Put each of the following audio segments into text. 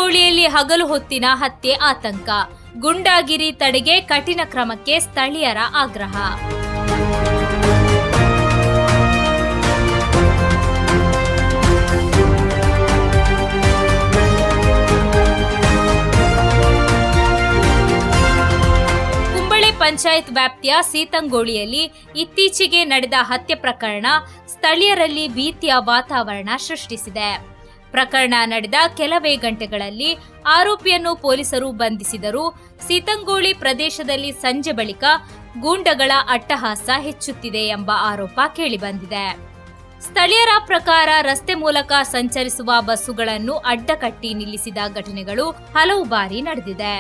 ಸೀತಂಗೋಳಿಯಲ್ಲಿ ಹಗಲು ಹೊತ್ತಿನ ಹತ್ಯೆ ಆತಂಕ, ಗೂಂಡಾಗಿರಿ ತಡೆಗೆ ಕಠಿಣ ಕ್ರಮಕ್ಕೆ ಸ್ಥಳೀಯರ ಆಗ್ರಹ. ಪಂಚಾಯತ್ ವ್ಯಾಪ್ತಿಯ ಸೀತಂಗೋಳಿಯಲ್ಲಿ ಇತ್ತೀಚೆಗೆ ನಡೆದ ಹತ್ಯೆ ಪ್ರಕರಣ ಸ್ಥಳೀಯರಲ್ಲಿ ಭೀತಿಯ ವಾತಾವರಣ ಸೃಷ್ಟಿಸಿದೆ. ಪ್ರಕರಣ ನಡೆದ ಕೆಲವೇ ಗಂಟೆಗಳಲ್ಲಿ ಆರೋಪಿಯನ್ನು ಪೊಲೀಸರು ಬಂಧಿಸಿದರು. ಸೀತಂಗೋಳಿ ಪ್ರದೇಶದಲ್ಲಿ ಸಂಜೆ ಬಳಿಕ ಗೂಂಡಗಳ ಅಟ್ಟಹಾಸ ಹೆಚ್ಚುತ್ತಿದೆ ಎಂಬ ಆರೋಪ ಕೇಳಿಬಂದಿದೆ. ಸ್ಥಳೀಯರ ಪ್ರಕಾರ ರಸ್ತೆ ಮೂಲಕ ಸಂಚರಿಸುವ ಬಸ್ಸುಗಳನ್ನು ಅಡ್ಡಕಟ್ಟಿ ನಿಲ್ಲಿಸಿದ ಘಟನೆಗಳು ಹಲವು ಬಾರಿ ನಡೆದಿದೆ.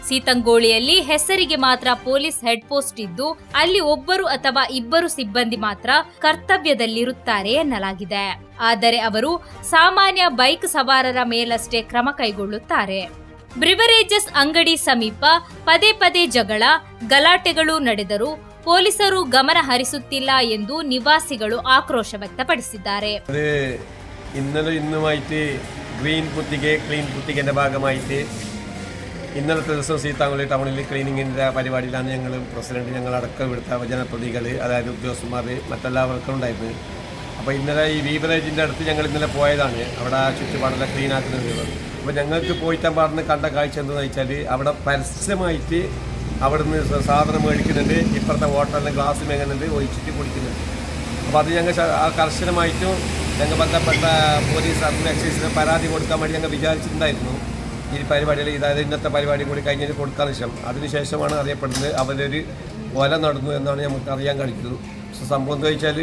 ಸೀತಂಗೋಳಿಯಲ್ಲಿ ಹೆಸರಿಗೆ ಮಾತ್ರ ಪೊಲೀಸ್ ಹೆಡ್ ಪೋಸ್ಟ್ ಇದ್ದು, ಅಲ್ಲಿ ಒಬ್ಬರು ಅಥವಾ ಇಬ್ಬರು ಸಿಬ್ಬಂದಿ ಮಾತ್ರ ಕರ್ತವ್ಯದಲ್ಲಿರುತ್ತಾರೆ ಎನ್ನಲಾಗಿದೆ. ಆದರೆ ಅವರು ಸಾಮಾನ್ಯ ಬೈಕ್ ಸವಾರರ ಮೇಲಷ್ಟೇ ಕ್ರಮ ಕೈಗೊಳ್ಳುತ್ತಾರೆ. ಬ್ರಿವರೇಜಸ್ ಅಂಗಡಿ ಸಮೀಪ ಪದೇ ಪದೇ ಜಗಳ, ಗಲಾಟೆಗಳು ನಡೆದರೂ ಪೊಲೀಸರು ಗಮನ ಹರಿಸುತ್ತಿಲ್ಲ ಎಂದು ನಿವಾಸಿಗಳು ಆಕ್ರೋಶ ವ್ಯಕ್ತಪಡಿಸಿದ್ದಾರೆ. ഇന്നലത്തെ ദിവസം സീതാങ്കുളി ടൗണിൽ ക്ലീനിങ്ങിൻ്റെ പരിപാടിയിലാണ് പ്രസിഡന്റ് ഞങ്ങളടക്കം ഇവിടുത്തെ ജനപ്രതിനിധികൾ, അതായത് ഉദ്യോഗസ്ഥന്മാർ മറ്റെല്ലാവർക്കും ഉണ്ടായിരുന്നത്. അപ്പോൾ ഇന്നലെ ഈ ബീവറേജിൻ്റെ അടുത്ത് ഞങ്ങൾ ഇന്നലെ പോയതാണ്, അവിടെ ചുറ്റുപാടെല്ലാം ക്ലീൻ ആക്കുന്നത്. അപ്പോൾ ഞങ്ങൾക്ക് പോയിട്ടാൻ പറഞ്ഞ് കണ്ട കാഴ്ച എന്താണെന്ന് വെച്ചാൽ അവിടെ പരസ്യമായിട്ട് അവിടുന്ന് സാധനം മേടിക്കുന്നുണ്ട്, ഇപ്പുറത്തെ ഹോട്ടലിന് ഗ്ലാസ് മേങ്ങുന്നുണ്ട്, ഒഴിച്ചിട്ട് കുടിക്കുന്നുണ്ട്. അപ്പോൾ അത് ഞങ്ങൾ കർശനമായിട്ടും ഞങ്ങൾ ബന്ധപ്പെട്ട പോലീസ് അഡ്മിൻ എക്സൈസിന് പരാതി കൊടുക്കാൻ വേണ്ടി ഞങ്ങൾ വിചാരിച്ചിട്ടുണ്ടായിരുന്നു. ഈ പരിപാടിയിൽ അതായത് ഇന്നത്തെ പരിപാടി കൂടി കഴിഞ്ഞിട്ട് കൊടുക്കാൻ ശ്രമം. അതിനുശേഷമാണ് അറിയപ്പെടുന്നത് അവരൊരു കൊല നടന്നു എന്നാണ് നമുക്ക് അറിയാൻ കഴിയുന്നത്. സംഭവം എന്താ വെച്ചാൽ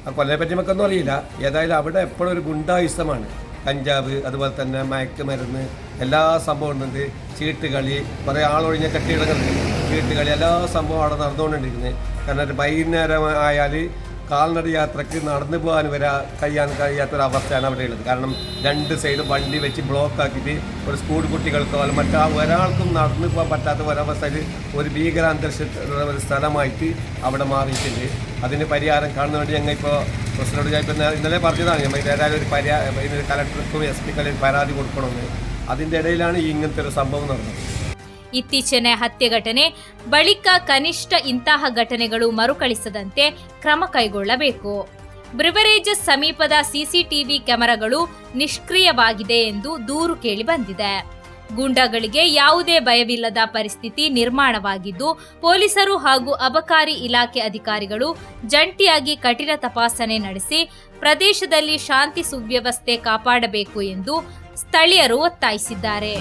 ആ കൊലയെ പറ്റി നമുക്കൊന്നും അറിയില്ല. ഏതായാലും അവിടെ എപ്പോഴും ഒരു ഗുണ്ടായുസമാണ്. കഞ്ചാവ്, അതുപോലെ തന്നെ മയക്കുമരുന്ന്, എല്ലാ സംഭവം ഉണ്ട്. ചീട്ടുകളി, കുറേ ആളൊഴിഞ്ഞ കെട്ടിടങ്ങളുണ്ട്, ചീട്ടുകളി, എല്ലാ സംഭവം അവിടെ നടന്നുകൊണ്ടിരിക്കുന്നത്. കാരണം ഒരു വൈകുന്നേരം ആയാൽ കാൽനട യാത്രയ്ക്ക് നടന്നു പോകാൻ കഴിയാത്തൊരവസ്ഥയാണ് അവിടെ ഉള്ളത്. കാരണം രണ്ട് സൈഡും വണ്ടി വെച്ച് ബ്ലോക്ക് ആക്കിയിട്ട് ഒരു സ്കൂൾ കുട്ടികൾക്കോ അല്ല ഒരാൾക്കും നടന്നു പോകാൻ പറ്റാത്ത ഒരവസ്ഥയിൽ ഒരു ഭീകരാന്തരീക്ഷത്തിലുള്ള ഒരു സ്ഥലമായിട്ട് അവിടെ മാറിയിട്ടുണ്ട്. അതിന് പരിഹാരം കാണുന്ന വേണ്ടി ഞങ്ങൾ ഇപ്പോൾ പ്രസിഡന്റ് ഇന്നലെ പറഞ്ഞതാണ്, ഞങ്ങൾ ഏതായാലും ഇതിനൊരു കലക്ടർക്കും SP പരാതി കൊടുക്കണമെന്ന്. അതിൻ്റെ ഇടയിലാണ് ഇങ്ങനത്തെ ഒരു സംഭവം നടന്നത്. ಇತ್ತೀಚಿನ ಹತ್ಯೆ ಘಟನೆ ಬಳಿಕ ಕನಿಷ್ಠ ಇಂತಹ ಘಟನೆಗಳು ಮರುಕಳಿಸದಂತೆ ಕ್ರಮ ಕೈಗೊಳ್ಳಬೇಕು. ಬ್ರಿವರೇಜಸ್ ಸಮೀಪದ ಸಿಸಿಟಿವಿ ಕ್ಯಾಮೆರಾಗಳು ನಿಷ್ಕ್ರಿಯವಾಗಿದೆ ಎಂದು ದೂರು ಕೇಳಿ ಬಂದಿದೆ. ಗೂಂಡಾಗಳಿಗೆ ಯಾವುದೇ ಭಯವಿಲ್ಲದ ಪರಿಸ್ಥಿತಿ ನಿರ್ಮಾಣವಾಗಿದ್ದು, ಪೊಲೀಸರು ಹಾಗೂ ಅಬಕಾರಿ ಇಲಾಖೆ ಅಧಿಕಾರಿಗಳು ಜಂಟಿಯಾಗಿ ಕಠಿಣ ತಪಾಸಣೆ ನಡೆಸಿ ಪ್ರದೇಶದಲ್ಲಿ ಶಾಂತಿ ಸುವ್ಯವಸ್ಥೆ ಕಾಪಾಡಬೇಕು ಎಂದು ಸ್ಥಳೀಯರು ಒತ್ತಾಯಿಸಿದ್ದಾರೆ.